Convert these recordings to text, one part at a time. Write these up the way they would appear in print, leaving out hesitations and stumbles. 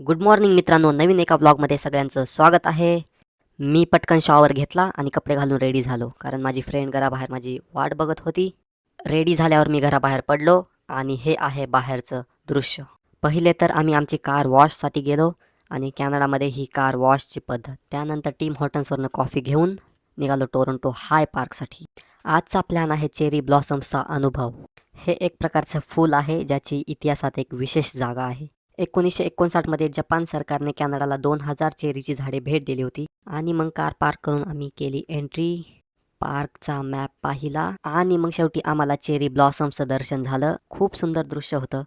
Good morning मित्रांनो, नवीन एका व्लॉगमध्ये सगळ्यांचं स्वागत आहे. मी पटकन शॉवर घेतला आणि कपडे घालून रेडी झालो, कारण माझी फ्रेंड घराबाहेर माझी वाट बघत होती. रेडी झाल्यावर मी घराबाहेर पडलो आणि हे आहे बाहेरचं दृश्य. पहिले तर आम्ही आमची कार वॉशसाठी गेलो आणि कॅनडामध्ये ही कार वॉशची पद्धत. त्यानंतर टीम हॉर्टन्सवरनं कॉफी घेऊन निघालो टोरंटो हाय पार्कसाठी. आजचा प्लॅन आहे चेरी ब्लॉसम्सचा अनुभव. हे एक प्रकारचं फूल आहे ज्याची इतिहासात एक विशेष जागा आहे. 1959मध्ये जपान सरकारने कॅनडाला 2000 चेरीची झाडे भेट दिली होती आणि मग कार पार्क करून आम्ही केली एंट्री. पार्कचा मॅप पाहिला आणि मग शेवटी आम्हाला चेरी ब्लॉसम्सचं दर्शन झालं. खूप सुंदर दृश्य होतं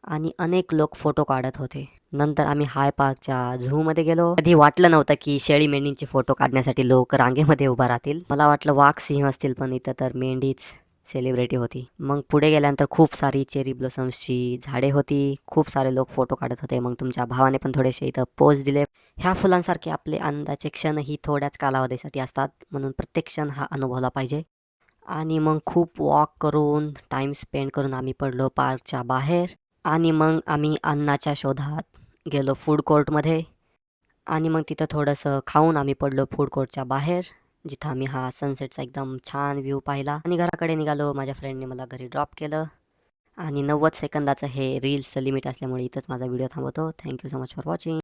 आणि अनेक लोक फोटो काढत होते. नंतर आम्ही हाय पार्कच्या झूमध्ये गेलो. कधी वाटलं नव्हतं की शेळी मेंढींचे फोटो काढण्यासाठी लोक रांगेमध्ये उभा राहतील. मला वाटलं वाघ सिंह असतील, पण इथं तर मेंढीच सेलिब्रिटी होती. मग पुढे गेल्यानंतर खूप सारी चेरी ब्लॉसम्सची झाडे होती. खूप सारे लोक फोटो काढत होते. मग तुमच्या भावाने पण थोडेसे इथं पोज दिले. ह्या फुलांसारखे आपले आनंदाचे क्षणही थोड्याच कालावधीसाठी असतात, म्हणून प्रत्येक क्षण हा अनुभवला पाहिजे. आणि मग खूप वॉक करून टाईम स्पेंड करून आम्ही पडलो पार्कच्या बाहेर आणि मग आम्ही अन्नाच्या शोधात गेलो फूड कोर्टमध्ये आणि मग तिथं थोडंसं खाऊन आम्ही पडलो फूड कोर्टच्या बाहेर, जिथं आम्ही हा सनसेटचा एकदम छान व्ह्यू पाहिला आणि घराकडे निघालो. माझ्या फ्रेंडने मला घरी ड्रॉप केलं आणि 90 सेकंदाचं हे रील्सचं लिमिट असल्यामुळे इथंच माझा व्हिडिओ थांबवतो. Thank you so much for watching.